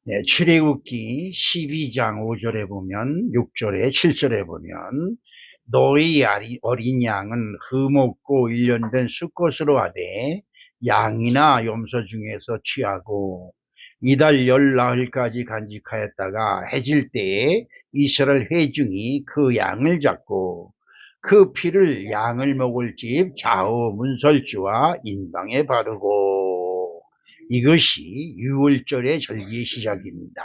네, 출애굽기 12장 5절에 보면 6절에 7절에 보면 너희 어린 양은 흠없고 일련된 수컷으로 하되 양이나 염소 중에서 취하고 이달 열 나흘까지 간직하였다가 해질 때에 이스라엘 회중이 그 양을 잡고 그 피를 양을 먹을 집 좌우 문설주와 인방에 바르고 이것이 유월절의 절기의 시작입니다.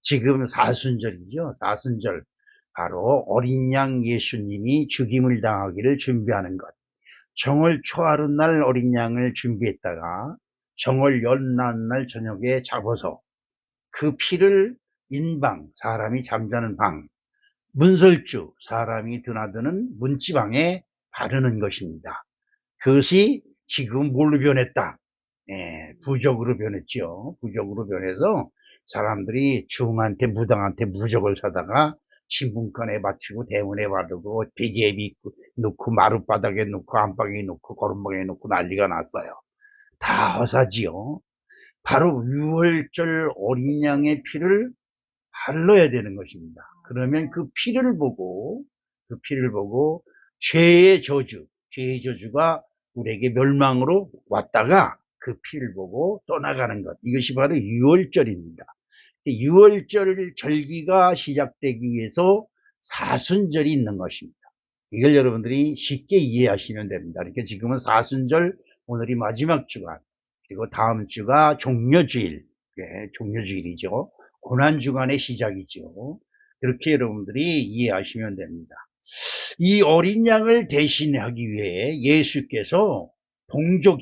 지금 사순절이죠. 사순절 바로 어린 양 예수님이 죽임을 당하기를 준비하는 것. 정월 초하룻날 어린 양을 준비했다가 정월 연나날 저녁에 잡아서 그 피를 인방, 사람이 잠자는 방, 문설주, 사람이 드나드는 문지방에 바르는 것입니다. 그것이 지금 뭘로 변했다? 부적으로 변했죠. 부적으로 변해서 사람들이 중한테 무당한테 무적을 사다가 신분권에 바치고 대문에 바르고 베개에 넣고 마룻바닥에 넣고 안방에 넣고 거름방에 넣고 난리가 났어요. 다 허사지요. 바로 유월절 어린 양의 피를 발라야 되는 것입니다. 그러면 그 피를 보고 죄의 저주가 우리에게 멸망으로 왔다가 그 피를 보고 떠나가는 것. 이것이 바로 유월절입니다. 유월절 절기가 시작되기 위해서 사순절이 있는 것입니다. 이걸 여러분들이 쉽게 이해하시면 됩니다. 이렇게 지금은 사순절, 오늘이 마지막 주간, 그리고 다음 주가 종려주일, 종려주일이죠. 고난주간의 시작이죠. 그렇게 여러분들이 이해하시면 됩니다. 이 어린 양을 대신하기 위해 예수께서 동족,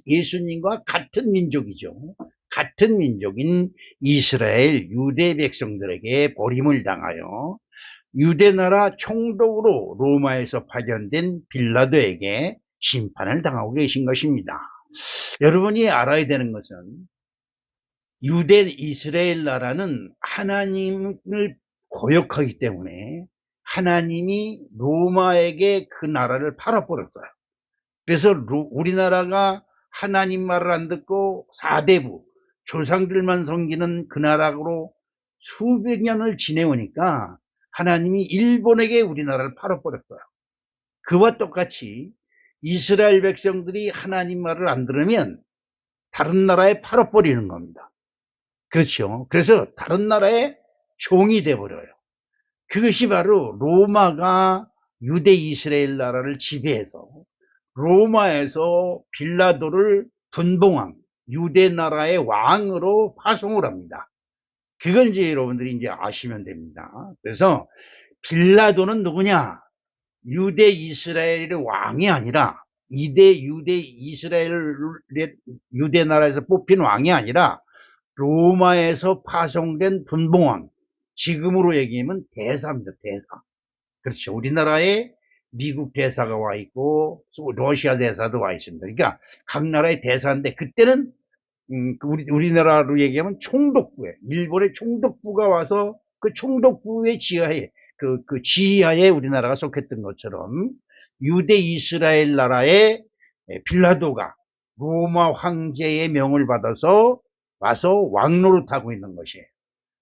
예수님과 같은 민족이죠. 같은 민족인 이스라엘 유대 백성들에게 버림을 당하여 유대나라 총독으로 로마에서 파견된 빌라도에게 심판을 당하고 계신 것입니다. 여러분이 알아야 되는 것은 유대 이스라엘 나라는 하나님을 거역하기 때문에 하나님이 로마에게 그 나라를 팔아버렸어요. 그래서 우리나라가 하나님 말을 안 듣고 사대부 조상들만 섬기는 그 나라로 수백 년을 지내오니까 하나님이 일본에게 우리나라를 팔아버렸어요. 그와 똑같이 이스라엘 백성들이 하나님 말을 안 들으면 다른 나라에 팔아버리는 겁니다. 그렇죠. 그래서 다른 나라의 종이 돼버려요. 그것이 바로 로마가 유대 이스라엘 나라를 지배해서 로마에서 빌라도를 분봉왕, 유대 나라의 왕으로 파송을 합니다. 그걸 이제 여러분들이 이제 아시면 됩니다. 그래서 빌라도는 누구냐? 유대 이스라엘의 왕이 아니라 유대 이스라엘 유대 나라에서 뽑힌 왕이 아니라 로마에서 파송된 분봉왕, 지금으로 얘기하면 대사입니다. 대사. 그렇죠. 우리나라에 미국 대사가 와 있고 러시아 대사도 와 있습니다. 그러니까 각 나라의 대사인데 그때는 우리나라로 얘기하면 총독부에 일본의 총독부가 와서 그 총독부의 지하에 그 지하에 우리나라가 속했던 것처럼 유대 이스라엘 나라의 빌라도가 로마 황제의 명을 받아서 와서 왕노릇하고 있는 것이에요.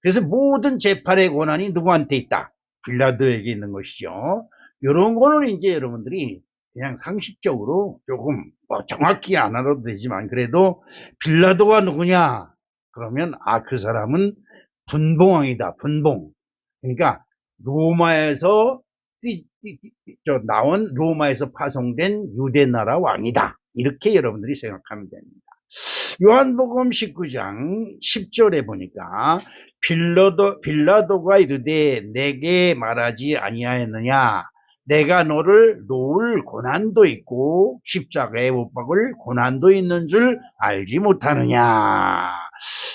그래서 모든 재판의 권한이 누구한테 있다? 빌라도에게 있는 것이죠. 이런 거는 이제 여러분들이 그냥 상식적으로 조금 정확히 안 알아도 되지만 그래도 빌라도가 누구냐? 그러면 그 사람은 분봉왕이다. 분봉. 그러니까 로마에서 나온 로마에서 파송된 유대나라 왕이다. 이렇게 여러분들이 생각하면 됩니다. 요한복음 19장 10절에 보니까 빌라도가 이르되 내게 말하지 아니하였느냐? 내가 너를 놓을 고난도 있고 십자가에 못 박을 고난도 있는 줄 알지 못하느냐?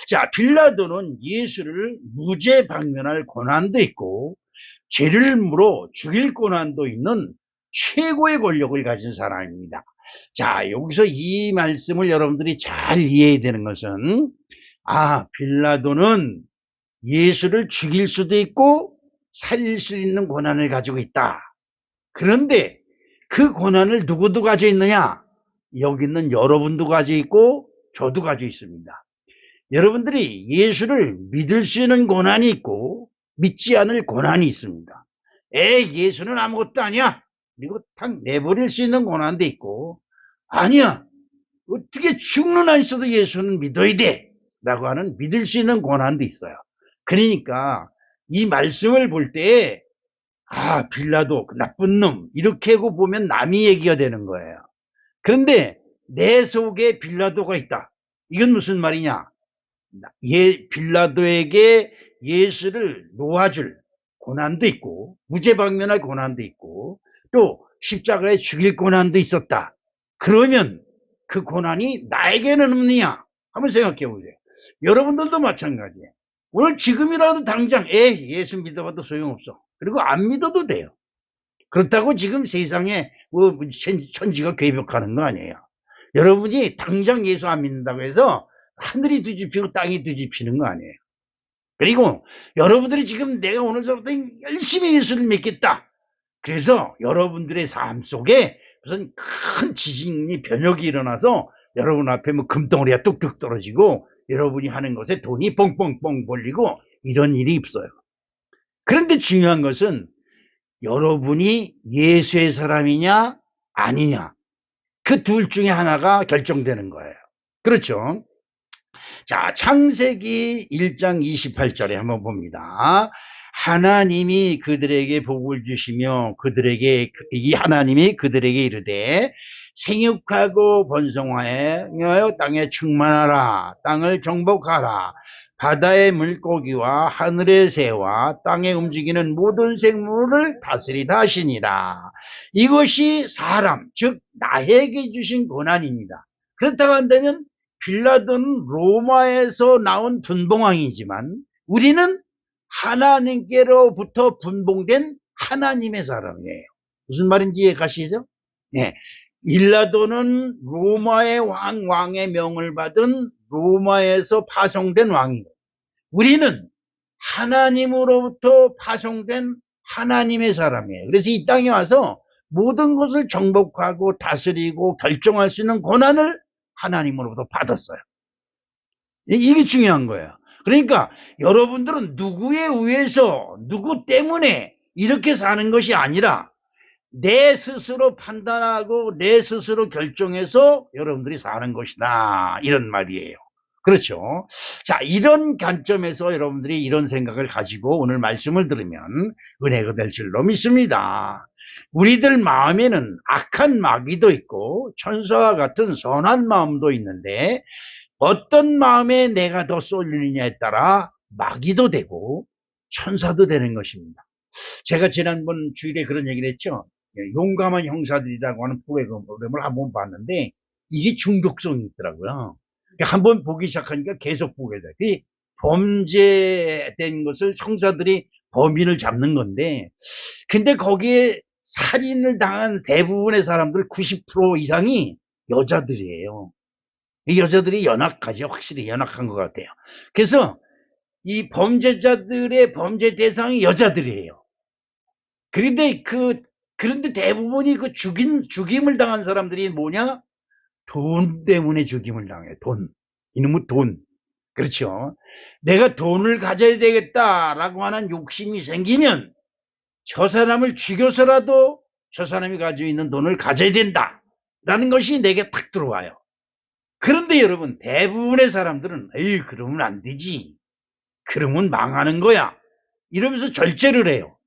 자, 빌라도는 예수를 무죄 방면할 고난도 있고 죄를 물어 죽일 고난도 있는 최고의 권력을 가진 사람입니다. 자, 여기서 이 말씀을 여러분들이 잘 이해해야 되는 것은 빌라도는 예수를 죽일 수도 있고 살릴 수 있는 권한을 가지고 있다. 그런데 그 권한을 누구도 가지고 있느냐? 여기 있는 여러분도 가지고 있고 저도 가지고 있습니다. 여러분들이 예수를 믿을 수 있는 고난이 있고 믿지 않을 고난이 있습니다. 예수는 아무것도 아니야. 그리고 탁 내버릴 수 있는 고난도 있고, 아니야. 어떻게 죽는 한 있어도 예수는 믿어야 돼. 라고 하는 믿을 수 있는 고난도 있어요. 그러니까 이 말씀을 볼 때, 빌라도 나쁜 놈 이렇게 하고 보면 남이 얘기가 되는 거예요. 그런데 내 속에 빌라도가 있다. 이건 무슨 말이냐? 빌라도에게 예수를 놓아줄 고난도 있고, 무죄방면할 고난도 있고, 또 십자가에 죽일 고난도 있었다. 그러면 그 고난이 나에게는 없느냐? 한번 생각해 보세요. 여러분들도 마찬가지예요. 오늘 지금이라도 당장 예수 믿어봐도 소용없어. 그리고 안 믿어도 돼요. 그렇다고 지금 세상에 천지가 괴벽하는 거 아니에요. 여러분이 당장 예수 안 믿는다고 해서 하늘이 뒤집히고 땅이 뒤집히는 거 아니에요. 그리고 여러분들이 지금 내가 오늘부터 열심히 예수를 믿겠다. 그래서 여러분들의 삶 속에 무슨 큰 지진이 변혁이 일어나서 여러분 앞에 뭐 금덩어리가 뚝뚝 떨어지고 여러분이 하는 것에 돈이 뻥뻥뻥 벌리고 이런 일이 없어요. 그런데 중요한 것은 여러분이 예수의 사람이냐 아니냐, 그 둘 중에 하나가 결정되는 거예요. 그렇죠? 자, 창세기 1장 28절에 한번 봅니다. 하나님이 그들에게 복을 주시며 이 하나님이 그들에게 이르되 생육하고 번성하여 땅에 충만하라, 땅을 정복하라, 바다의 물고기와 하늘의 새와 땅에 움직이는 모든 생물을 다스리라 하시니라. 이것이 사람, 즉 나에게 주신 고난입니다. 그렇다고 한다면 빌라도는 로마에서 나온 분봉왕이지만 우리는 하나님께로부터 분봉된 하나님의 사람이에요. 무슨 말인지 이해가시죠? 네. 빌라도는 로마의 왕의 명을 받은 로마에서 파송된 왕이고, 우리는 하나님으로부터 파송된 하나님의 사람이에요. 그래서 이 땅에 와서 모든 것을 정복하고 다스리고 결정할 수 있는 권한을 하나님으로부터 받았어요. 이게 중요한 거예요. 그러니까 여러분들은 누구에 의해서 누구 때문에 이렇게 사는 것이 아니라 내 스스로 판단하고 내 스스로 결정해서 여러분들이 사는 것이다, 이런 말이에요. 그렇죠? 자, 이런 관점에서 여러분들이 이런 생각을 가지고 오늘 말씀을 들으면 은혜가 될 줄로 믿습니다. 우리들 마음에는 악한 마귀도 있고 천사와 같은 선한 마음도 있는데 어떤 마음에 내가 더 쏠리느냐에 따라 마귀도 되고 천사도 되는 것입니다. 제가 지난번 주일에 그런 얘기를 했죠. 용감한 형사들이라고 하는 프로그램을 한번 봤는데 이게 중독성이 있더라고요. 한번 보기 시작하니까 계속 보게 돼. 범죄된 것을 형사들이 범인을 잡는 건데, 근데 거기에 살인을 당한 대부분의 사람들 90% 이상이 여자들이에요. 이 여자들이 연약하죠. 확실히 연약한 것 같아요. 그래서 이 범죄자들의 범죄 대상이 여자들이에요. 그런데 대부분이 죽임을 당한 사람들이 뭐냐? 돈 때문에 죽임을 당해요. 돈. 이놈의 돈. 그렇죠. 내가 돈을 가져야 되겠다라고 하는 욕심이 생기면 저 사람을 죽여서라도 저 사람이 가지고 있는 돈을 가져야 된다라는 것이 내게 탁 들어와요. 그런데 여러분, 대부분의 사람들은 에이, 그러면 안 되지. 그러면 망하는 거야. 이러면서 절제를 해요.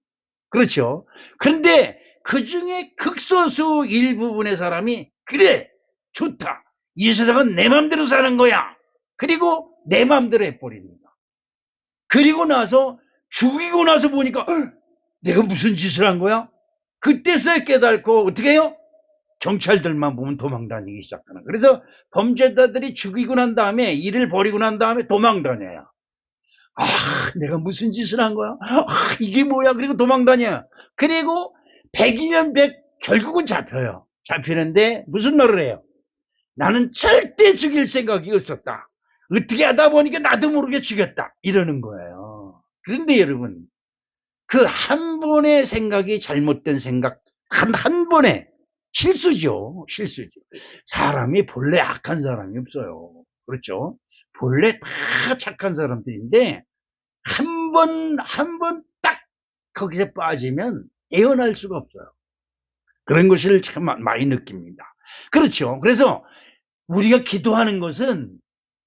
그렇죠. 그런데 그 중에 극소수 일부분의 사람이 그래, 좋다. 이 세상은 내 맘대로 사는 거야. 그리고 내 맘대로 해버립니다. 그리고 나서 죽이고 나서 보니까 내가 무슨 짓을 한 거야? 그때서야 깨닫고 어떻게 해요? 경찰들만 보면 도망 다니기 시작하는. 그래서 범죄자들이 죽이고 난 다음에, 일을 벌이고 난 다음에 도망 다녀요. 내가 무슨 짓을 한 거야? 이게 뭐야? 그리고 도망 다녀요. 그리고 100이면 100 결국은 잡혀요. 잡히는데 무슨 말을 해요? 나는 절대 죽일 생각이 없었다. 어떻게 하다 보니까 나도 모르게 죽였다. 이러는 거예요. 그런데 여러분, 그 한 번의 생각이 잘못된 생각, 한 번에 실수죠. 실수죠. 사람이 본래 악한 사람이 없어요. 그렇죠? 본래 다 착한 사람들인데 한 번 딱 거기서 빠지면 애어날 수가 없어요. 그런 것을 참 많이 느낍니다. 그렇죠. 그래서 우리가 기도하는 것은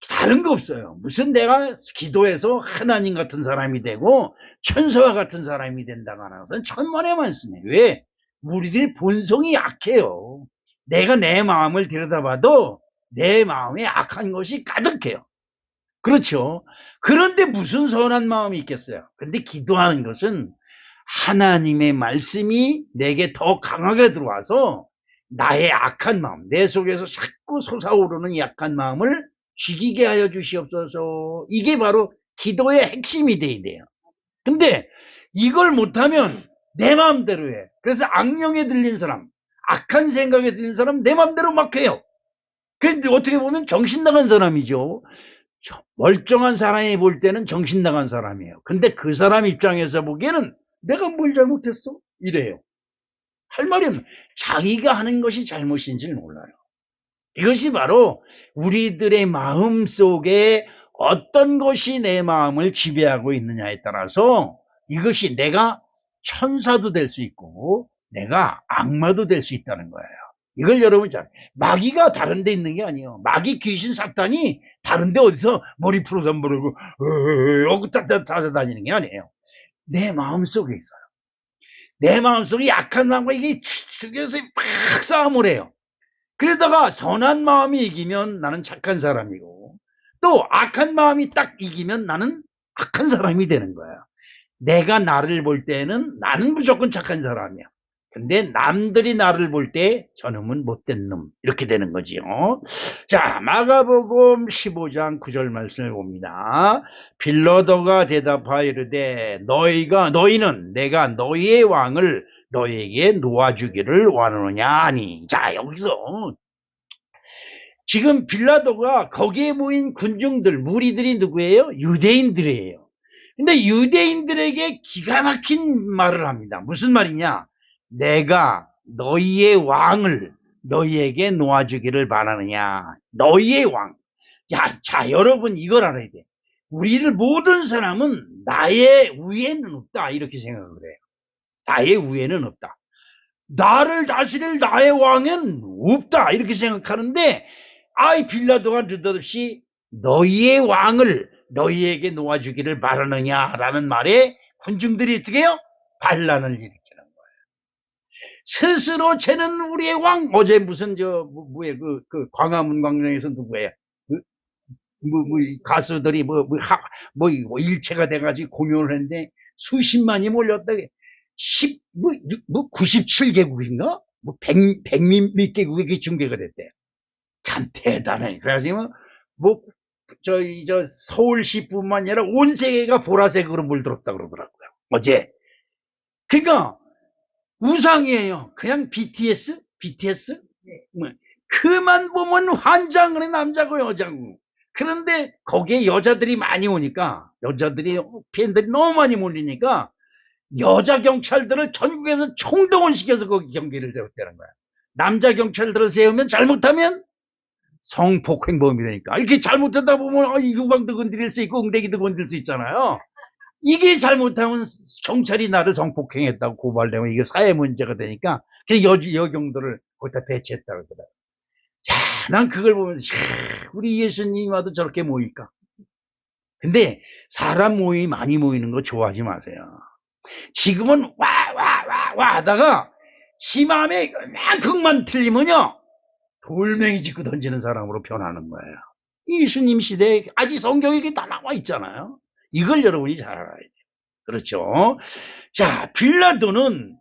다른 거 없어요. 무슨 내가 기도해서 하나님 같은 사람이 되고 천사와 같은 사람이 된다고 하는 것은 천만의 말씀이에요. 왜? 우리들이 본성이 약해요. 내가 내 마음을 들여다봐도 내 마음에 악한 것이 가득해요. 그렇죠. 그런데 무슨 선한 마음이 있겠어요. 근데 기도하는 것은 하나님의 말씀이 내게 더 강하게 들어와서 나의 악한 마음, 내 속에서 자꾸 솟아오르는 약한 마음을 죽이게 하여 주시옵소서. 이게 바로 기도의 핵심이 돼야 돼요. 근데 이걸 못하면 내 마음대로 해. 그래서 악령에 들린 사람, 악한 생각에 들린 사람 내 마음대로 막 해요. 근데 어떻게 보면 정신 나간 사람이죠. 멀쩡한 사람이 볼 때는 정신 나간 사람이에요. 근데 그 사람 입장에서 보기에는 내가 뭘 잘못했어? 이래요. 할 말이 없는, 자기가 하는 것이 잘못인지를 몰라요. 이것이 바로 우리들의 마음 속에 어떤 것이 내 마음을 지배하고 있느냐에 따라서 이것이 내가 천사도 될 수 있고 내가 악마도 될 수 있다는 거예요. 이걸 여러분 잘, 마귀가 다른 데 있는 게 아니에요. 마귀 귀신 사탄이 다른 데 어디서 머리 풀어서 모르고 찾아다니는 게 아니에요. 내 마음 속에 있어요. 내 마음속에 약한 마음과 이게 죽여서 막 싸움을 해요. 그러다가 선한 마음이 이기면 나는 착한 사람이고 또 악한 마음이 딱 이기면 나는 악한 사람이 되는 거야. 내가 나를 볼 때는 나는 무조건 착한 사람이야. 근데 남들이 나를 볼 때 저놈은 못된 놈 이렇게 되는 거지요. 자, 마가복음 15장 9절 말씀을 봅니다. 빌라도가 대답하여 이르되 너희는 내가 너희의 왕을 너희에게 놓아주기를 원하느냐 하니. 자, 여기서 지금 빌라도가 거기에 모인 군중들 무리들이 누구예요? 유대인들이에요. 근데 유대인들에게 기가 막힌 말을 합니다. 무슨 말이냐? 내가 너희의 왕을 너희에게 놓아주기를 바라느냐. 너희의 왕. 자, 여러분 이걸 알아야 돼. 우리를 모든 사람은 나의 위에는 없다 이렇게 생각을 해요. 나의 위에는 없다. 나를 다스릴 나의 왕은 없다 이렇게 생각하는데 아이 빌라도가 느닷없이 너희의 왕을 너희에게 놓아주기를 바라느냐라는 말에 군중들이 어떻게 해요? 반란을 일으키는 거예요. 스스로 쟤는 우리의 왕. 어제 무슨 그 광화문 광장에서 누구예요? 가수들이 일체가 돼가지고 공연을 했는데 수십만이 몰렸다. 97개국인가? 100몇 개국이 중계가 됐대요. 참 대단해. 그래가지고 서울시뿐만 아니라 온 세계가 보라색으로 물들었다 그러더라고요. 어제. 그러니까 우상이에요. 그냥 BTS? 그만 보면 환장을 해, 남자고 여자고. 그런데 거기에 여자들이 많이 오니까 팬들이 너무 많이 몰리니까 여자 경찰들을 전국에서 총동원시켜서 거기 경계를 세웠다는 거야. 남자 경찰들을 세우면 잘못하면 성폭행범이 되니까. 이렇게 잘못하다 보면 유방도 건드릴 수 있고 엉덩이도 건드릴 수 있잖아요. 이게 잘못하면 경찰이 나를 성폭행했다고 고발되면 이게 사회 문제가 되니까 여경들을 거기다 배치했다고 그러더라고요. 난 그걸 보면서 우리 예수님이 와도 저렇게 모일까? 근데 사람 많이 모이는 거 좋아하지 마세요. 지금은 와 하다가 지 마음에 이만큼만 틀리면요 돌멩이 짚고 던지는 사람으로 변하는 거예요. 예수님 시대에 아직 성경에 이게 다 나와 있잖아요. 이걸 여러분이 잘 알아야 돼요. 그렇죠? 자, 빌라도는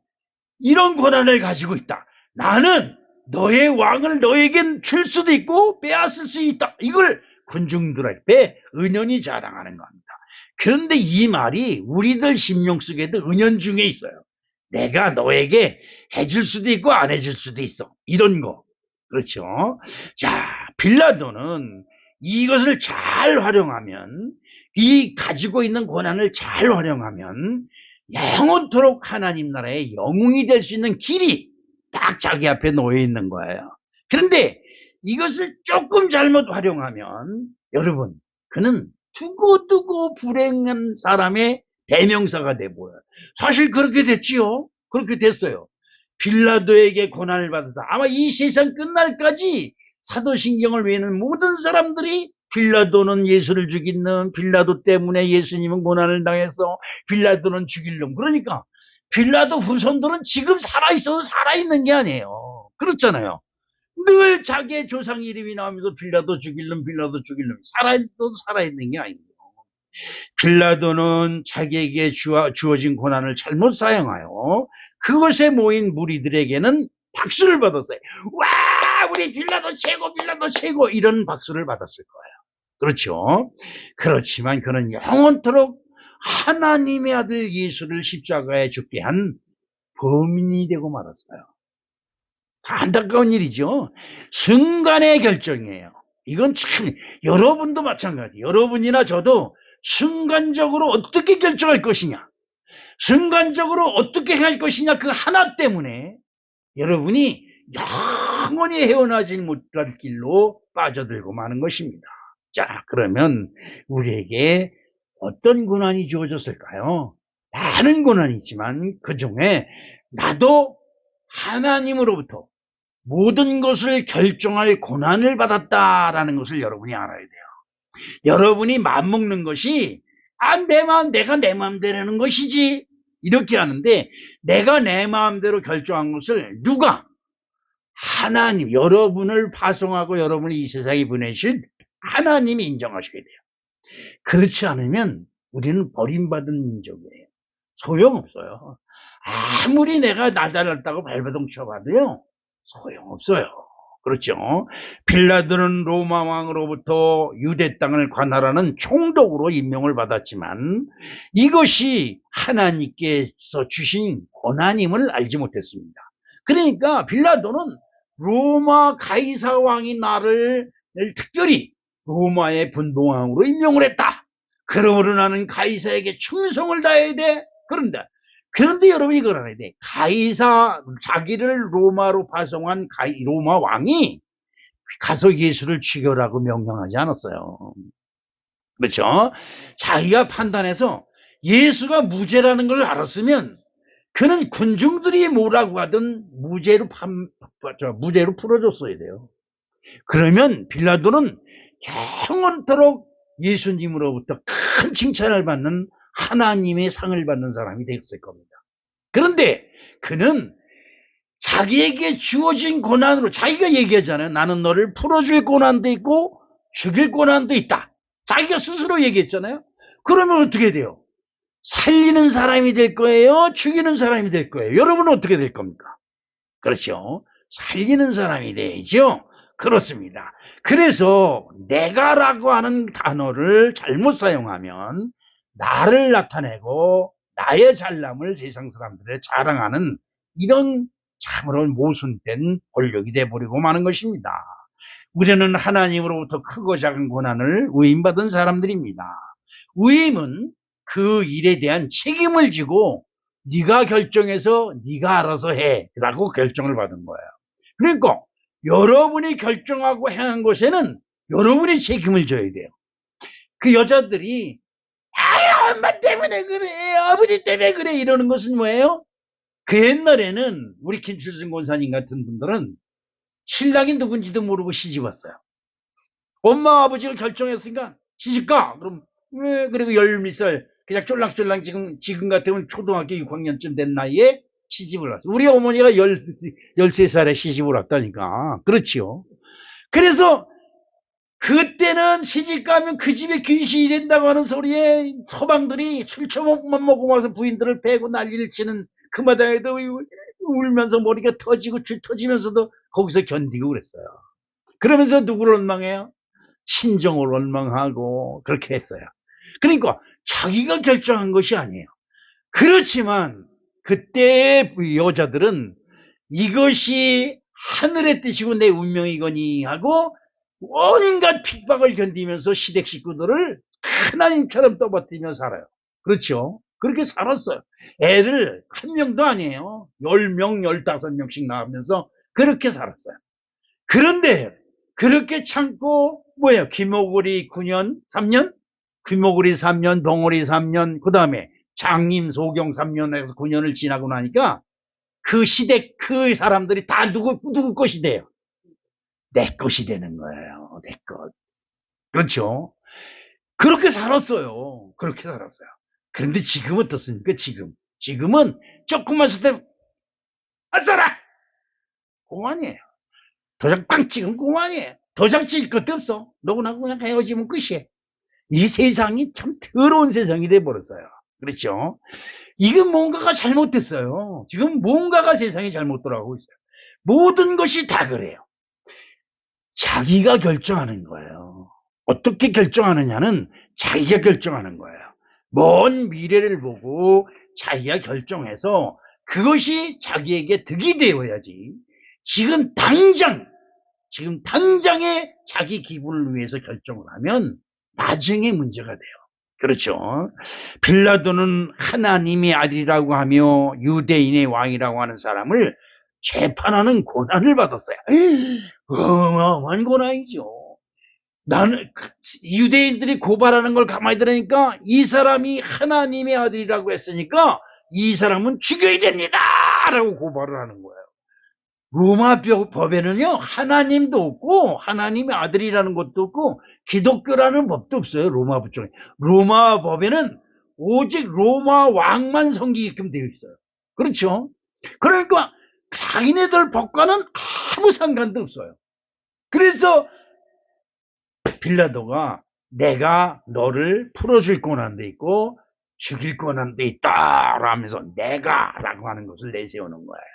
이런 권한을 가지고 있다. 나는 너의 왕을 너에게 줄 수도 있고 빼앗을 수 있다. 이걸 군중들 앞에 은연히 자랑하는 겁니다. 그런데 이 말이 우리들 심령 속에도 은연중에 있어요. 내가 너에게 해줄 수도 있고 안 해줄 수도 있어. 이런 거. 그렇죠? 자, 빌라도는 이것을 잘 활용하면, 이 가지고 있는 권한을 잘 활용하면 영원토록 하나님 나라의 영웅이 될 수 있는 길이 딱 자기 앞에 놓여 있는 거예요. 그런데 이것을 조금 잘못 활용하면 여러분 그는 두고두고 불행한 사람의 대명사가 돼버려요. 사실 그렇게 됐지요. 그렇게 됐어요. 빌라도에게 고난을 받아서 아마 이 세상 끝날까지 사도신경을 외우는 모든 사람들이 빌라도는 예수를 죽인 놈, 빌라도 때문에 예수님은 고난을 당해서 빌라도는 죽일 놈. 그러니까 빌라도 후손들은 지금 살아있어도 살아있는 게 아니에요. 그렇잖아요. 늘 자기의 조상 이름이 나오면서 빌라도 죽일 놈, 빌라도 죽일 놈. 살아있어도 살아있는 게 아니에요. 빌라도는 자기에게 주어진 고난을 잘못 사용하여 그것에 모인 무리들에게는 박수를 받았어요. 와, 우리 빌라도 최고, 빌라도 최고, 이런 박수를 받았을 거예요. 그렇죠. 그렇지만 그는 영원토록 하나님의 아들 예수를 십자가에 죽게 한 범인이 되고 말았어요. 안타까운 일이죠. 순간의 결정이에요. 이건 참 여러분도 마찬가지. 여러분이나 저도 순간적으로 어떻게 결정할 것이냐, 순간적으로 어떻게 할 것이냐, 그 하나 때문에 여러분이 영원히 헤어나지 못할 길로 빠져들고 마는 것입니다. 자, 그러면 우리에게 어떤 고난이 주어졌을까요? 많은 고난이 있지만 그 중에 나도 하나님으로부터 모든 것을 결정할 고난을 받았다라는 것을 여러분이 알아야 돼요. 여러분이 맘먹는 것이 내 마음, 내가 내 마음대로 하는 것이지 이렇게 하는데, 내가 내 마음대로 결정한 것을 누가? 하나님, 여러분을 파송하고 여러분을 이 세상에 보내신 하나님이 인정하시게 돼요. 그렇지 않으면 우리는 버림받은 민족이에요. 소용없어요. 아무리 내가 날달랐다고 발버둥 쳐봐도요, 소용없어요. 그렇죠. 빌라도는 로마 왕으로부터 유대 땅을 관할하는 총독으로 임명을 받았지만 이것이 하나님께서 주신 권한임을 알지 못했습니다. 그러니까 빌라도는 로마 가이사 왕이 나를 특별히 로마의 분봉왕으로 임명을 했다. 그러므로 나는 가이사에게 충성을 다해야 돼. 그런데 여러분이 이걸 알아야 돼. 자기를 로마로 파송한 로마 왕이 가서 예수를 죽여라고 명령하지 않았어요. 그렇죠? 자기가 판단해서 예수가 무죄라는 걸 알았으면 그는 군중들이 뭐라고 하든 무죄로 풀어줬어야 돼요. 그러면 빌라도는 영원토록 예수님으로부터 큰 칭찬을 받는 하나님의 상을 받는 사람이 됐을 겁니다. 그런데 그는 자기에게 주어진 고난으로, 자기가 얘기하잖아요. 나는 너를 풀어줄 고난도 있고 죽일 고난도 있다. 자기가 스스로 얘기했잖아요. 그러면 어떻게 돼요? 살리는 사람이 될 거예요? 죽이는 사람이 될 거예요? 여러분은 어떻게 될 겁니까? 그렇죠. 살리는 사람이 되죠. 그렇습니다. 그래서 내가라고 하는 단어를 잘못 사용하면 나를 나타내고 나의 잘남을 세상 사람들에 자랑하는 이런 참으로 모순된 권력이 되어버리고 마는 것입니다. 우리는 하나님으로부터 크고 작은 고난을 위임받은 사람들입니다. 위임은 그 일에 대한 책임을 지고 네가 결정해서 네가 알아서 해 라고 결정을 받은 거예요. 그러니까 여러분이 결정하고 행한 것에는 여러분이 책임을 져야 돼요. 그 여자들이 엄마 때문에 그래, 아버지 때문에 그래 이러는 것은 뭐예요? 그 옛날에는 우리 김칠순 권사님 같은 분들은 신랑이 누군지도 모르고 시집 왔어요. 엄마 아버지가 결정했으니까 시집가. 그럼 왜? 그리고 10살 그냥 쫄랑쫄랑 지금 같으면 초등학교 6학년쯤 된 나이에 시집을 왔어. 우리 어머니가 13살에 시집을 왔다니까. 그렇지요. 그래서 그때는 시집 가면 그 집에 귀신이 된다고 하는 소리에 서방들이 술 처먹만 먹고 와서 부인들을 패고 난리를 치는 그 마당에도 울면서 머리가 터지고 줄 터지면서도 거기서 견디고 그랬어요. 그러면서 누구를 원망해요? 친정을 원망하고 그렇게 했어요. 그러니까 자기가 결정한 것이 아니에요. 그렇지만 그때의 여자들은 이것이 하늘의 뜻이고 내 운명이거니 하고 온갖 핍박을 견디면서 시댁 식구들을 하나님처럼 떠받들며 살아요. 그렇죠? 그렇게 살았어요. 애를 한 명도 아니에요. 10명, 15명씩 낳으면서 그렇게 살았어요. 그런데 그렇게 참고 뭐예요? 귀머거리 9년, 3년? 귀머거리 3년, 덩어리 3년, 그 다음에 장님 소경 3년에서 9년을 지나고 나니까 그 시대 그 사람들이 다 누구 것이 돼요? 내 것이 되는 거예요. 내 것. 그렇죠? 그렇게 살았어요. 그렇게 살았어요. 그런데 지금은 어떻습니까? 지금은 조금만 쓸 때, 아싸라! 그만이에요. 도장 빵 찍으면 그만이에요. 도장 찍을 것도 없어. 너구나 그냥 헤어지면 끝이에요. 이 세상이 참 더러운 세상이 돼버렸어요. 그렇죠? 이건 뭔가가 잘못됐어요. 지금 뭔가가 세상이 잘못 돌아가고 있어요. 모든 것이 다 그래요. 자기가 결정하는 거예요. 어떻게 결정하느냐는 자기가 결정하는 거예요. 먼 미래를 보고 자기가 결정해서 그것이 자기에게 득이 되어야지. 지금 당장에 자기 기분을 위해서 결정을 하면 나중에 문제가 돼요. 그렇죠. 빌라도는 하나님의 아들이라고 하며 유대인의 왕이라고 하는 사람을 재판하는 고난을 받았어요. 어마어마한 고난이죠. 나는 유대인들이 고발하는 걸 가만히 들으니까 이 사람이 하나님의 아들이라고 했으니까 이 사람은 죽여야 됩니다 라고 고발을 하는 거예요. 로마 법에는요 하나님도 없고 하나님의 아들이라는 것도 없고 기독교라는 법도 없어요. 로마 법에. 로마 법에는 오직 로마 왕만 섬기게끔 되어 있어요. 그렇죠? 그러니까 자기네들 법과는 아무 상관도 없어요. 그래서 빌라도가 내가 너를 풀어줄 권한도 있고 죽일 권한도 있다 라면서 내가 라고 하는 것을 내세우는 거예요.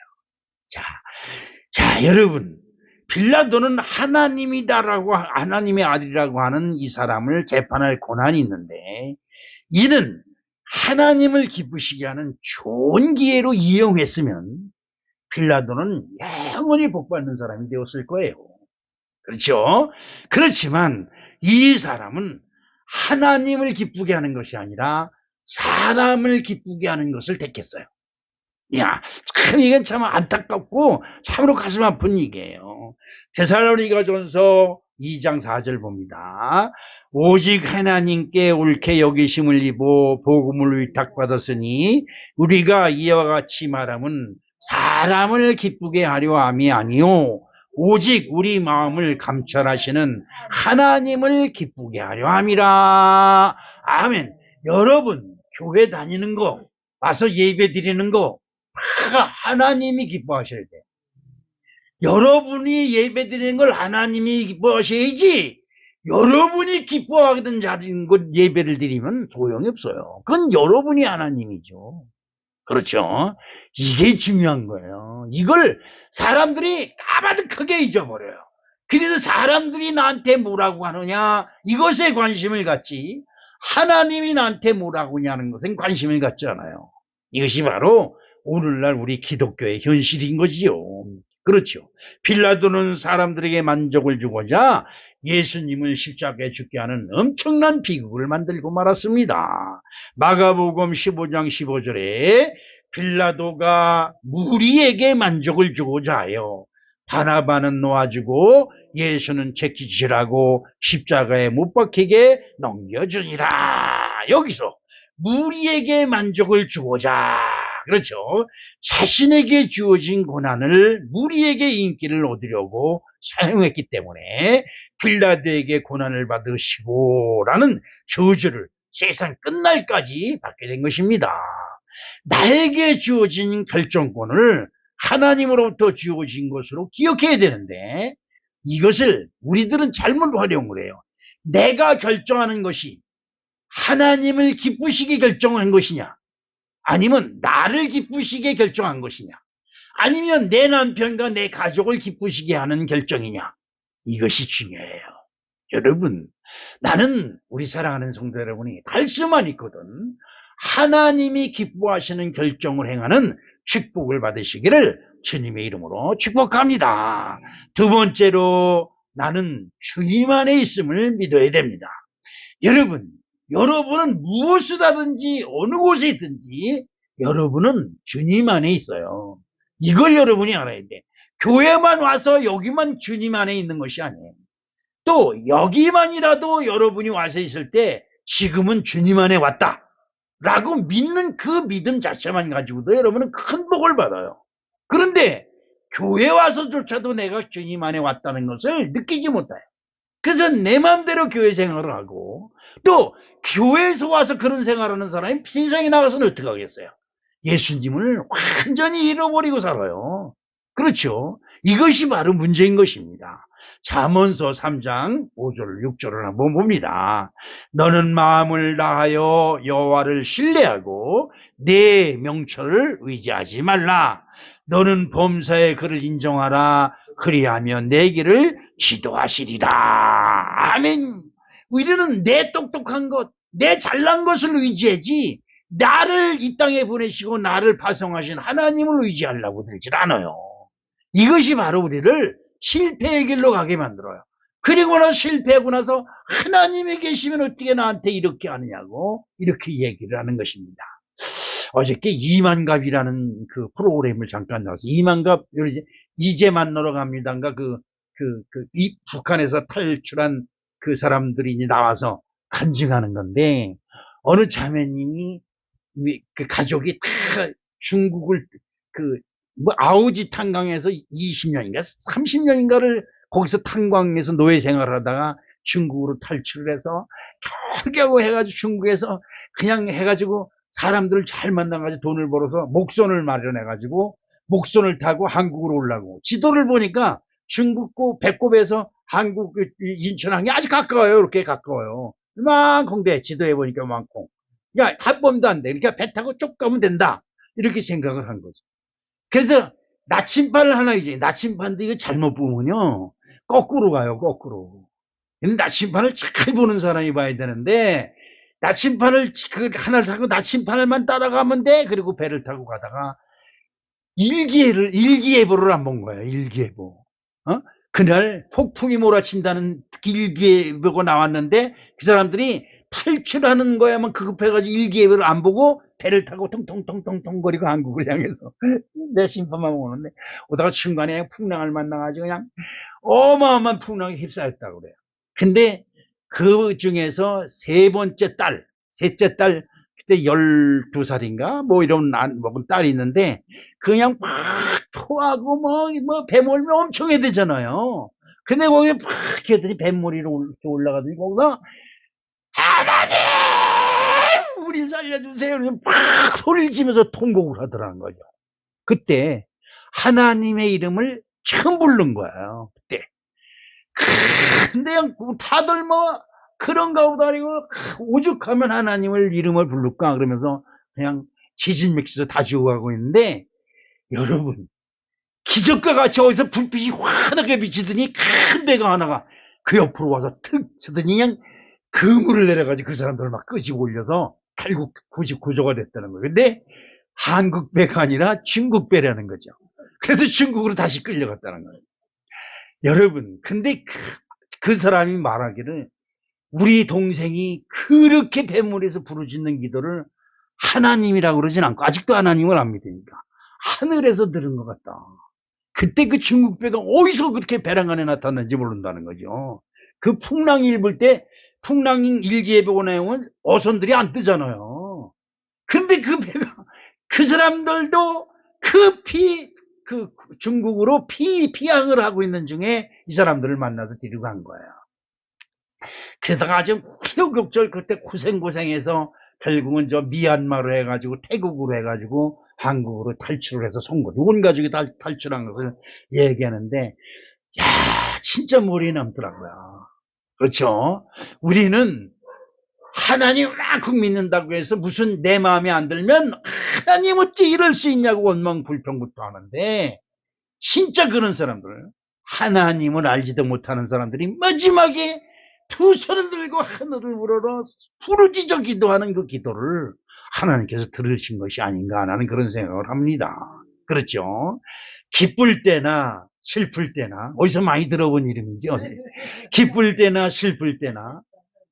자, 여러분, 빌라도는 하나님이다라고, 하나님의 아들이라고 하는 이 사람을 재판할 권한이 있는데, 이는 하나님을 기쁘시게 하는 좋은 기회로 이용했으면, 빌라도는 영원히 복받는 사람이 되었을 거예요. 그렇죠? 그렇지만, 이 사람은 하나님을 기쁘게 하는 것이 아니라, 사람을 기쁘게 하는 것을 택했어요. 야, 참 이건 참 안타깝고 참으로 가슴 아픈 얘기예요. 데살로니가전서 2장 4절 봅니다. 오직 하나님께 옳게 여기심을 입어 복음을 위탁받았으니 우리가 이와 같이 말함은 사람을 기쁘게 하려 함이 아니요 오직 우리 마음을 감찰하시는 하나님을 기쁘게 하려 함이라. 아멘. 여러분 교회 다니는 거 와서 예배 드리는 거 하나님이 기뻐하셔야 돼요. 여러분이 예배 드리는 걸 하나님이 기뻐하셔야지 여러분이 기뻐하는 자리인 것 예배를 드리면 소용이 없어요. 그건 여러분이 하나님이죠. 그렇죠? 이게 중요한 거예요. 이걸 사람들이 까마득하게 잊어버려요. 그래서 사람들이 나한테 뭐라고 하느냐 이것에 관심을 갖지 하나님이 나한테 뭐라고 하냐는 것엔 관심을 갖지 않아요. 이것이 바로 오늘날 우리 기독교의 현실인 거지요. 그렇죠. 빌라도는 사람들에게 만족을 주고자 예수님을 십자가에 죽게 하는 엄청난 비극을 만들고 말았습니다. 마가복음 15장 15절에 빌라도가 무리에게 만족을 주고자 하여 바나바는 놓아주고 예수는 채찍질하고 십자가에 못 박히게 넘겨주니라. 여기서 무리에게 만족을 주고자 그렇죠. 자신에게 주어진 고난을 무리에게 인기를 얻으려고 사용했기 때문에 빌라도에게 고난을 받으시고 라는 저주를 세상 끝날까지 받게 된 것입니다. 나에게 주어진 결정권을 하나님으로부터 주어진 것으로 기억해야 되는데 이것을 우리들은 잘못 활용을 해요. 내가 결정하는 것이 하나님을 기쁘시게 결정한 것이냐 아니면 나를 기쁘시게 결정한 것이냐 아니면 내 남편과 내 가족을 기쁘시게 하는 결정이냐 이것이 중요해요. 여러분 나는 우리 사랑하는 성도 여러분이 할 수만 있거든 하나님이 기뻐하시는 결정을 행하는 축복을 받으시기를 주님의 이름으로 축복합니다. 두 번째로 나는 주님 안에 있음을 믿어야 됩니다. 여러분은 무엇을 하든지 어느 곳에 있든지 여러분은 주님 안에 있어요. 이걸 여러분이 알아야 돼. 교회만 와서 여기만 주님 안에 있는 것이 아니에요. 또 여기만이라도 여러분이 와서 있을 때 지금은 주님 안에 왔다 라고 믿는 그 믿음 자체만 가지고도 여러분은 큰 복을 받아요. 그런데 교회 와서조차도 내가 주님 안에 왔다는 것을 느끼지 못해요. 그래서 내 마음대로 교회 생활을 하고, 또 교회에서 와서 그런 생활하는 사람이 세상에 나가서는 어떻게 하겠어요? 예수님을 완전히 잃어버리고 살아요. 그렇죠? 이것이 바로 문제인 것입니다. 잠언서 3장 5절 6절을 한번 봅니다. 너는 마음을 다하여 여호와를 신뢰하고 내 명철을 의지하지 말라. 너는 범사의 그를 인정하라. 그리하면 내 길을 지도하시리라. 아멘. 우리는 내 똑똑한 것, 내 잘난 것을 의지하지 나를 이 땅에 보내시고 나를 파송하신 하나님을 의지하려고 들질 않아요. 이것이 바로 우리를 실패의 길로 가게 만들어요. 그리고 나서 실패하고 나서 하나님이 계시면 어떻게 나한테 이렇게 하느냐고 이렇게 얘기를 하는 것입니다. 어저께 이만갑이라는 그 프로그램을 잠깐 나와서 이만갑 이제 만나러 갑니다인가 이 북한에서 탈출한 그 사람들이 나와서 간증하는 건데 어느 자매님이 그 가족이 다 중국을 아우지 탄광에서 20년인가 30년인가를 거기서 탄광에서 노예 생활을 하다가 중국으로 탈출을 해서 겨우겨우 해가지고 중국에서 그냥 해가지고 사람들을 잘 만나가지고 돈을 벌어서 목선을 마련해가지고 목선을 타고 한국으로 올라고 지도를 보니까 중국고 배꼽에서 한국 인천항이 아주 가까워요. 이렇게 가까워요. 이만큼데 지도에 보니까 이만큼. 그러니까 한 번도 안 돼. 그러니까 배 타고 쭉 가면 된다. 이렇게 생각을 한 거죠. 그래서 나침반을 하나 이제 나침반도 이거 잘못 보면요 거꾸로 가요. 거꾸로. 나침반을 잘 보는 사람이 봐야 되는데 나침반을 하나 사고 나침반을만 따라가면 돼. 그리고 배를 타고 가다가 일기예보를 안 본 거예요. 일기예보. 그날 폭풍이 몰아친다는 일기예보가 나왔는데 그 사람들이 탈출하는 거야만 급급해가지고 일기예보를 안 보고 배를 타고 통통통통통 거리고 한국을 향해서 내 심판만 오는데 오다가 중간에 풍랑을 만나가지고 그냥 어마어마한 풍랑에 휩싸였다고 그래요. 근데 그 중에서 셋째 딸 그때 12살인가 뭐 이런 먹은 딸이 있는데 그냥 막 토하고 뭐 배멀미 엄청 해야 되잖아요. 근데 거기에 막 걔들이 뱃머리로 올라가더니 거기서 하나님 우리 살려주세요. 막 소리를 지면서 통곡을 하더라는 거죠. 그때 하나님의 이름을 처음 부른 거예요. 그때. 근데 다들 뭐 그런가 보다 아니고 오죽하면 하나님을 이름을 부를까 그러면서 그냥 지진맥시서 다 죽어가고 있는데 여러분 기적과 같이 어디서 불빛이 환하게 비치더니 큰 배가 하나가 그 옆으로 와서 툭 치더니 그냥 그물을 내려가지고 그 사람들을 막 끄집어 올려서 결국 구조가 됐다는 거예요. 근데 한국 배가 아니라 중국 배라는 거죠. 그래서 중국으로 다시 끌려갔다는 거예요. 여러분 근데 그 사람이 말하기를 우리 동생이 그렇게 뱃물에서 부르짖는 기도를 하나님이라고 그러진 않고 아직도 하나님을 안 믿으니까 하늘에서 들은 것 같다. 그때 그 중국 배가 어디서 그렇게 배랑 안에 나타났는지 모른다는 거죠. 그 풍랑이 일불 때 풍랑 일기예보 내용은 어선들이 안 뜨잖아요. 그런데 그 배가 그 사람들도 그 중국으로 피항을 하고 있는 중에 이 사람들을 만나서 데리고 간 거예요. 그러다가 아주 우여곡절 그때 고생해서 결국은 저 미얀마로 해가지고 태국으로 해가지고 한국으로 탈출을 해서 선 거죠. 온 가족이 탈출한 것을 얘기하는데 야 진짜 머리에 남더라고요. 그렇죠? 우리는 하나님만큼 믿는다고 해서 무슨 내 마음에 안 들면 하나님 어찌 이럴 수 있냐고 원망불평부터 하는데 진짜 그런 사람들 하나님을 알지도 못하는 사람들이 마지막에 두 손을 들고 하늘을 우러러 부르짖어 기도하는 그 기도를 하나님께서 들으신 것이 아닌가 하는 그런 생각을 합니다. 그렇죠? 기쁠 때나 슬플 때나 어디서 많이 들어본 이름이죠. 기쁠 때나 슬플 때나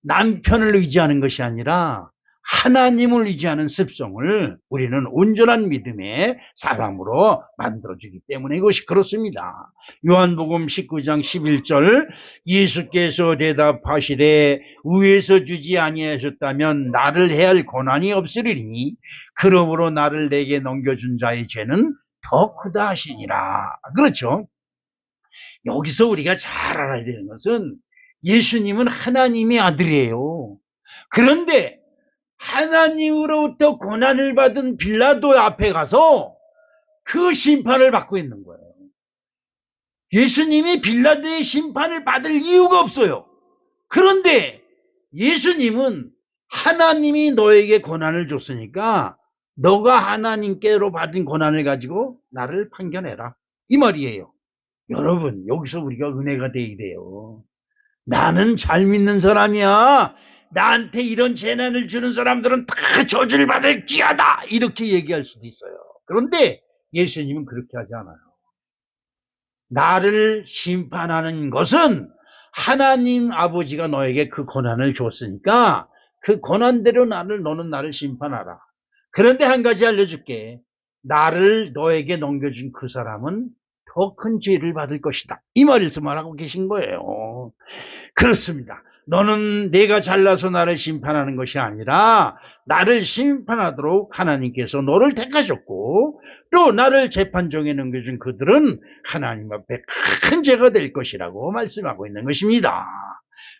남편을 의지하는 것이 아니라 하나님을 의지하는 습성을 우리는 온전한 믿음의 사람으로 만들어주기 때문에 이것이 그렇습니다. 요한복음 19장 11절 예수께서 대답하시되 위에서 주지 아니하셨다면 나를 해할 권한이 없으리니 그러므로 나를 내게 넘겨준 자의 죄는 더 크다 하시니라. 그렇죠? 여기서 우리가 잘 알아야 되는 것은 예수님은 하나님의 아들이에요. 그런데 하나님으로부터 고난을 받은 빌라도 앞에 가서 그 심판을 받고 있는 거예요. 예수님이 빌라도의 심판을 받을 이유가 없어요. 그런데 예수님은 하나님이 너에게 고난을 줬으니까 너가 하나님께로 받은 고난을 가지고 나를 판결해라. 이 말이에요. 여러분, 여기서 우리가 은혜가 되어야 돼요. 나는 잘 믿는 사람이야. 나한테 이런 재난을 주는 사람들은 다 저주를 받을 기하다. 이렇게 얘기할 수도 있어요. 그런데 예수님은 그렇게 하지 않아요. 나를 심판하는 것은 하나님 아버지가 너에게 그 고난을 줬으니까 그 고난대로 너는 나를 심판하라. 그런데 한 가지 알려줄게. 나를 너에게 넘겨준 그 사람은 더 큰 죄를 받을 것이다. 이 말씀을 계신 거예요. 그렇습니다. 너는 내가 잘나서 나를 심판하는 것이 아니라 나를 심판하도록 하나님께서 너를 택하셨고 또 나를 재판정에 넘겨준 그들은 하나님 앞에 큰 죄가 될 것이라고 말씀하고 있는 것입니다.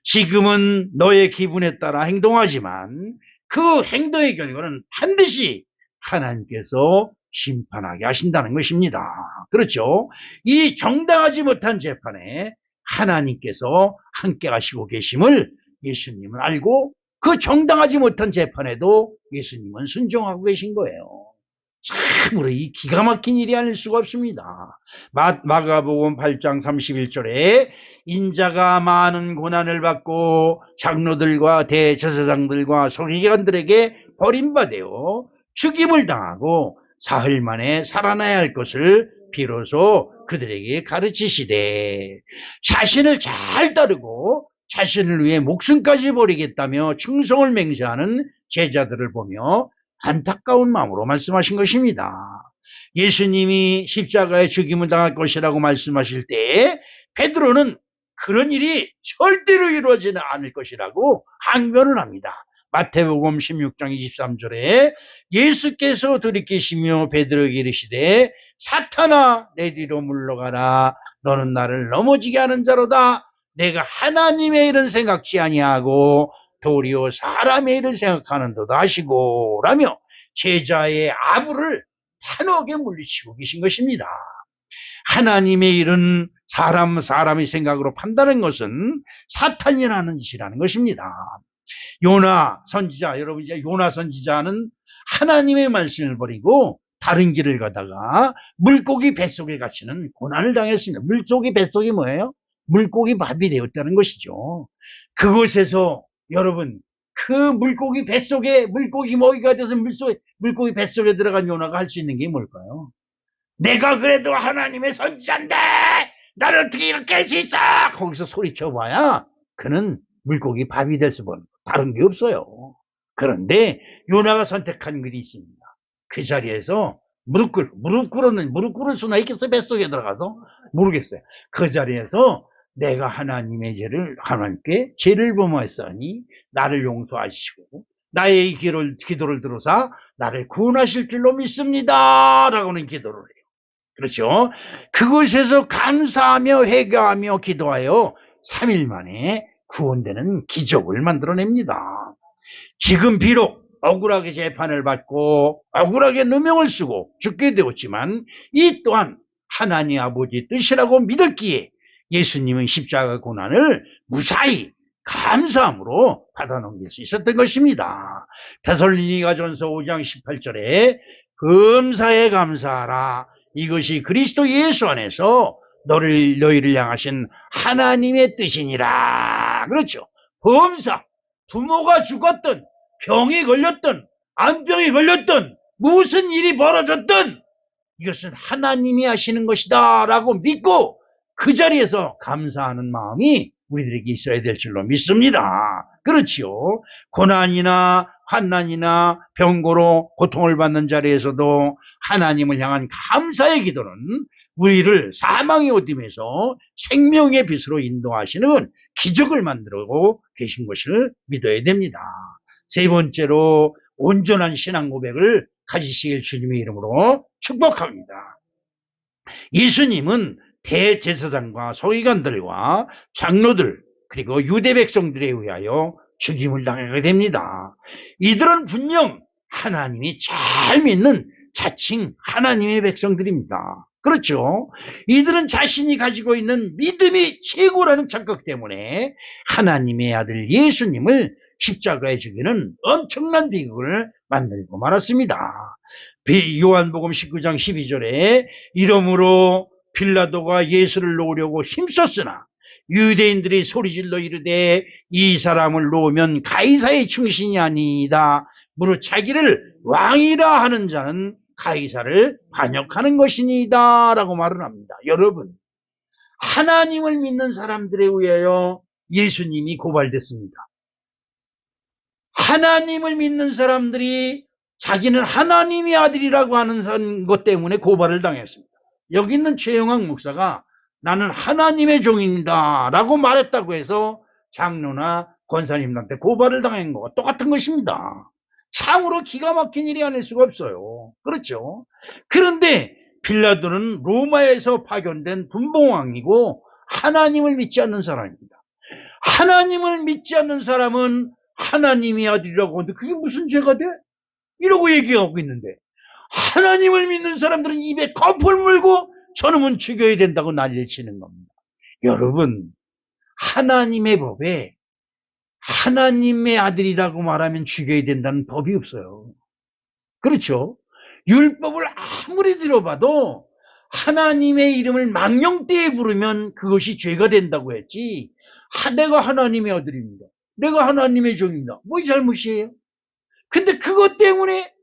지금은 너의 기분에 따라 행동하지만 그 행동의 결과는 반드시 하나님께서 심판하게 하신다는 것입니다. 그렇죠? 이 정당하지 못한 재판에 하나님께서 함께 하시고 계심을 예수님은 알고 그 정당하지 못한 재판에도 예수님은 순종하고 계신 거예요. 참으로 이 기가 막힌 일이 아닐 수가 없습니다. 마가복음 8장 31절에 인자가 많은 고난을 받고 장로들과 대제사장들과 서기관들에게 버림받아 죽임을 당하고 사흘 만에 살아나야 할 것을 비로소 그들에게 가르치시되 자신을 잘 따르고 자신을 위해 목숨까지 버리겠다며 충성을 맹세하는 제자들을 보며 안타까운 마음으로 말씀하신 것입니다. 예수님이 십자가에 죽임을 당할 것이라고 말씀하실 때 베드로는 그런 일이 절대로 이루어지는 않을 것이라고 항변을 합니다. 마태복음 16장 23절에 예수께서 돌이키시며 베드로에게 이르시되 사탄아 내 뒤로 물러가라. 너는 나를 넘어지게 하는 자로다. 내가 하나님의 일은 생각지 아니하고 도리어 사람의 일을 생각하는도다 하시고 라며 제자의 아부를 단호하게 물리치고 계신 것입니다. 하나님의 일은 사람이 생각으로 판단하는 것은 사탄이 하는 짓이라는 것입니다. 요나 선지자, 여러분 이제 요나 선지자는 하나님의 말씀을 버리고 다른 길을 가다가 물고기 뱃속에 갇히는 고난을 당했습니다. 물고기 뱃속이 뭐예요? 물고기 밥이 되었다는 것이죠. 그곳에서 여러분 그 물고기 뱃속에 물고기 먹이가 돼서 물고기 뱃속에 들어간 요나가 할 수 있는 게 뭘까요? 내가 그래도 하나님의 선지자인데 나를 어떻게 이렇게 할 수 있어? 거기서 소리쳐봐야 그는 물고기 밥이 될 수밖에 다른 게 없어요. 그런데 요나가 선택한 길이 있습니다. 그 자리에서 무릎 꿇을 수나 있겠어요? 뱃속에 들어가서? 모르겠어요. 그 자리에서 내가 하나님께 죄를 범하였으니 나를 용서하시고 나의 기도를 들어서 나를 구원하실 줄로 믿습니다. 라고는 기도를 해요. 그렇죠? 그곳에서 감사하며 회개하며 기도하여 3일 만에 구원되는 기적을 만들어냅니다. 지금 비록 억울하게 재판을 받고 억울하게 누명을 쓰고 죽게 되었지만 이 또한 하나님 아버지 뜻이라고 믿었기에 예수님은 십자가 고난을 무사히 감사함으로 받아넘길 수 있었던 것입니다. 데살로니가전서 5장 18절에 범사에 감사하라. 이것이 그리스도 예수 안에서 너희를 향하신 하나님의 뜻이니라. 그렇죠. 범사, 부모가 죽었던, 병이 걸렸던, 암병이 걸렸던, 무슨 일이 벌어졌든 이것은 하나님이 하시는 것이다 라고 믿고 그 자리에서 감사하는 마음이 우리들에게 있어야 될 줄로 믿습니다. 그렇지요. 고난이나 환난이나 병고로 고통을 받는 자리에서도 하나님을 향한 감사의 기도는 우리를 사망의 어둠에서 생명의 빛으로 인도하시는 기적을 만들고 계신 것을 믿어야 됩니다. 세 번째로 온전한 신앙 고백을 가지시길 주님의 이름으로 축복합니다. 예수님은 대제사장과 서기관들과 장로들 그리고 유대 백성들에 의하여 죽임을 당하게 됩니다. 이들은 분명 하나님이 잘 믿는 자칭 하나님의 백성들입니다. 그렇죠? 이들은 자신이 가지고 있는 믿음이 최고라는 착각 때문에 하나님의 아들 예수님을 십자가에 죽이는 엄청난 비극을 만들고 말았습니다. 요한복음 19장 12절에 이러므로 빌라도가 예수를 놓으려고 힘썼으나 유대인들이 소리질러 이르되 이 사람을 놓으면 가이사의 충신이 아니다. 무릇 자기를 왕이라 하는 자는 가이사를 반역하는 것이니다 라고 말을 합니다. 여러분, 하나님을 믿는 사람들에 의하여 예수님이 고발됐습니다. 하나님을 믿는 사람들이 자기는 하나님의 아들이라고 하는 것 때문에 고발을 당했습니다. 여기 있는 최영학 목사가 나는 하나님의 종입니다 라고 말했다고 해서 장로나 권사님들한테 고발을 당한 거와 똑같은 것입니다. 참으로 기가 막힌 일이 아닐 수가 없어요. 그렇죠? 그런데 빌라도는 로마에서 파견된 분봉왕이고 하나님을 믿지 않는 사람입니다. 하나님을 믿지 않는 사람은 하나님의 아들이라고 하는데 그게 무슨 죄가 돼? 이러고 얘기하고 있는데 하나님을 믿는 사람들은 입에 거풀 물고 저놈은 죽여야 된다고 난리를 치는 겁니다. 여러분, 하나님의 법에 하나님의 아들이라고 말하면 죽여야 된다는 법이 없어요. 그렇죠? 율법을 아무리 들어봐도 하나님의 이름을 망령되이 부르면 그것이 죄가 된다고 했지. 내가 하나님의 아들입니다. 내가 하나님의 종입니다. 뭐 잘못이에요? 근데 그것 때문에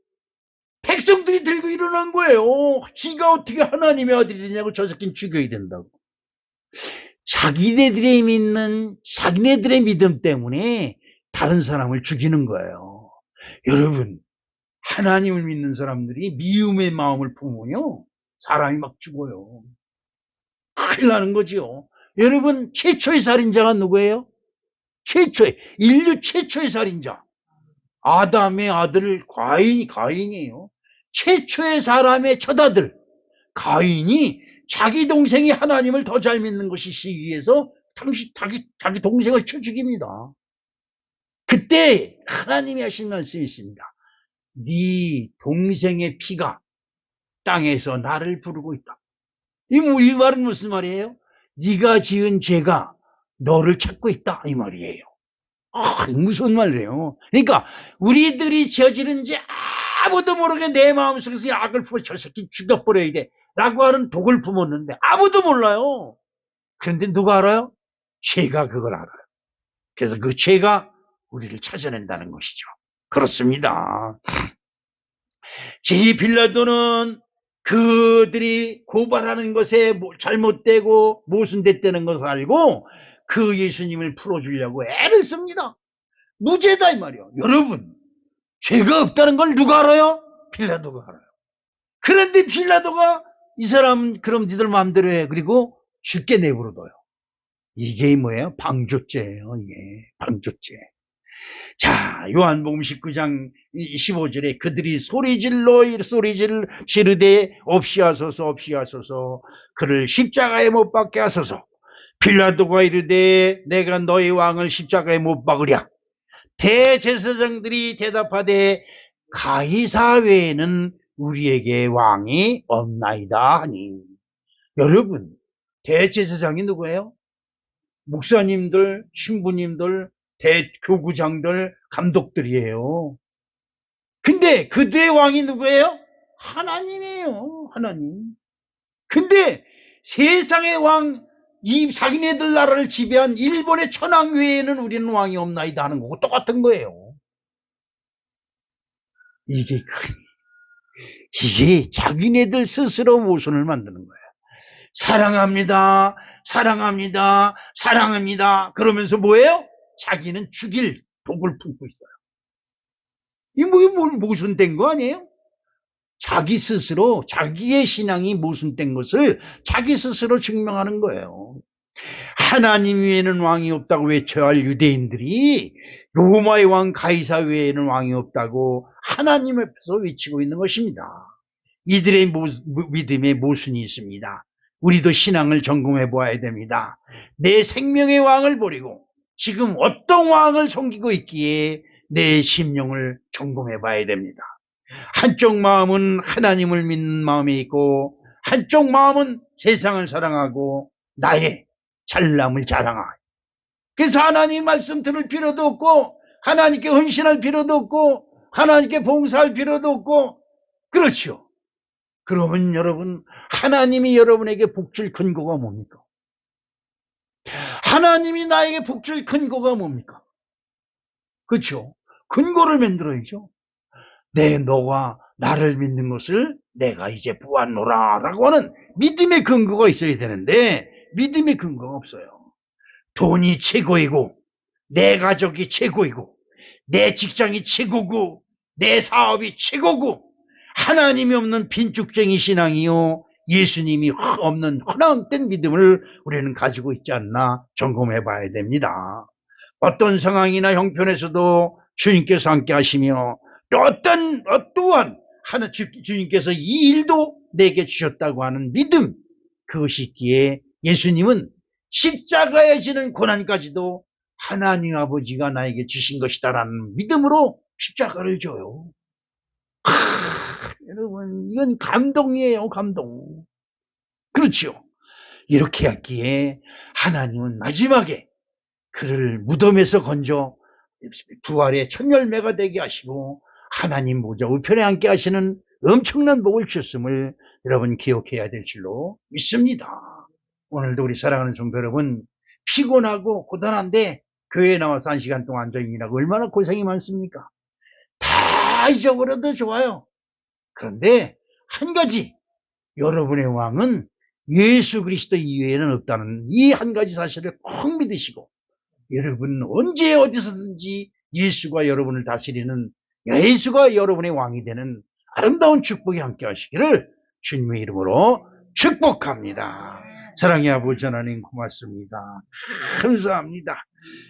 백성들이 들고 일어난 거예요. 지가 어떻게 하나님의 아들이 되냐고 저 새끼는 죽여야 된다고. 자기네들의 믿음 때문에 다른 사람을 죽이는 거예요. 여러분, 하나님을 믿는 사람들이 미움의 마음을 품으면요, 사람이 막 죽어요. 큰일 나는 거죠. 여러분, 최초의 살인자가 누구예요? 인류 최초의 살인자. 아담의 아들 가인이에요. 최초의 사람의 첫아들 가인이 자기 동생이 하나님을 더 잘 믿는 것이기 위해서 자기 동생을 쳐 죽입니다. 그때 하나님이 하신 말씀이 있습니다. 네 동생의 피가 땅에서 나를 부르고 있다. 이 말은 무슨 말이에요? 네가 지은 죄가 너를 찾고 있다 이 말이에요. 무슨 말이에요? 그러니까 우리들이 저지른 죄 아무도 모르게 내 마음속에서 악을 품어 저 새끼 죽여버려야 돼 라고 하는 독을 품었는데 아무도 몰라요. 그런데 누가 알아요? 죄가 그걸 알아요. 그래서 그 죄가 우리를 찾아낸다는 것이죠. 그렇습니다. 빌라도는 그들이 고발하는 것에 잘못되고 모순됐다는 것을 알고 그 예수님을 풀어주려고 애를 씁니다. 무죄다 이 말이요. 여러분, 죄가 없다는 걸 누가 알아요? 빌라도가 알아요. 그런데 빌라도가 이 사람 그럼 니들 마음대로 해. 그리고 죽게 내버려둬요. 이게 뭐예요? 방조죄예요. 이게 방조죄. 자, 요한복음 19장 15절에 그들이 지르되 없이 하소서 그를 십자가에 못 박게 하소서. 빌라도가 이르되 내가 너희 왕을 십자가에 못 박으랴. 대제사장들이 대답하되 가이사 외에는 우리에게 왕이 없나이다 하니. 여러분, 대제사장이 누구예요? 목사님들, 신부님들, 교구장들, 감독들이에요. 근데 그들의 왕이 누구예요? 하나님이에요. 하나님. 근데 세상의 왕, 이 자기네들 나라를 지배한 일본의 천황 외에는 우리는 왕이 없나이다 하는 거고 똑같은 거예요. 이게 자기네들 스스로 모순을 만드는 거예요. 사랑합니다. 그러면서 뭐예요? 자기는 죽일 독을 품고 있어요. 이 모순된 거 아니에요? 자기 스스로, 자기의 신앙이 모순된 것을 자기 스스로 증명하는 거예요. 하나님 외에는 왕이 없다고 외쳐야 할 유대인들이 로마의 왕 가이사 외에는 왕이 없다고 하나님 앞에서 외치고 있는 것입니다. 이들의 믿음에 모순이 있습니다. 우리도 신앙을 점검해 보아야 됩니다. 내 생명의 왕을 버리고 지금 어떤 왕을 섬기고 있기에 내 심령을 점검해 봐야 됩니다. 한쪽 마음은 하나님을 믿는 마음이 있고 한쪽 마음은 세상을 사랑하고 나의 잘남을 자랑하고, 그래서 하나님 말씀 들을 필요도 없고 하나님께 헌신할 필요도 없고 하나님께 봉사할 필요도 없고, 그렇죠. 그러면 여러분, 하나님이 여러분에게 복줄 근거가 뭡니까? 하나님이 나에게 복줄 근거가 뭡니까? 그렇죠. 근거를 만들어야죠. 너가 나를 믿는 것을 내가 이제 보았노라 라고 하는 믿음의 근거가 있어야 되는데 믿음의 근거가 없어요. 돈이 최고이고 내 가족이 최고이고 내 직장이 최고고 내 사업이 최고고 하나님이 없는 빈죽쟁이 신앙이요 예수님이 없는 허황된 믿음을 우리는 가지고 있지 않나 점검해 봐야 됩니다. 어떤 상황이나 형편에서도 주님께서 함께 하시며 또 또한 주님께서 이 일도 내게 주셨다고 하는 믿음, 그것이 있기에 예수님은 십자가에 지는 고난까지도 하나님 아버지가 나에게 주신 것이다라는 믿음으로 십자가를 져요. 여러분, 이건 감동이에요, 감동. 그렇죠. 이렇게 했기에 하나님은 마지막에 그를 무덤에서 건져 부활의 첫 열매가 되게 하시고 하나님 보좌 우편에 앉게 하시는 엄청난 복을 주셨음을 여러분 기억해야 될 줄로 믿습니다. 오늘도 우리 사랑하는 성도 여러분, 피곤하고 고단한데 교회에 나와서 1시간 동안 앉아있느라고 얼마나 고생이 많습니까? 다 잊어버려도 좋아요. 그런데 한 가지, 여러분의 왕은 예수 그리스도 이외에는 없다는 이 한 가지 사실을 꼭 믿으시고, 여러분 언제 어디서든지 예수가 여러분을 다스리는, 예수가 여러분의 왕이 되는 아름다운 축복이 함께 하시기를 주님의 이름으로 축복합니다. 사랑의 아버지 하나님 고맙습니다. 감사합니다.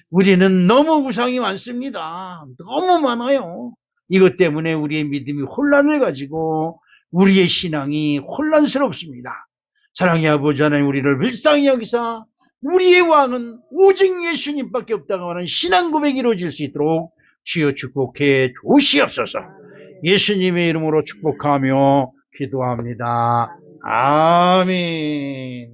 우리는 너무 우상이 많습니다. 너무 많아요. 이것 때문에 우리의 믿음이 혼란을 가지고 우리의 신앙이 혼란스럽습니다. 사랑의 아버지 하나님, 우리를 불쌍히 여기사 우리의 왕은 오직 예수님밖에 없다고 하는 신앙 고백이 이루어질 수 있도록 주여 축복해 주시옵소서. 예수님의 이름으로 축복하며 기도합니다. 아멘.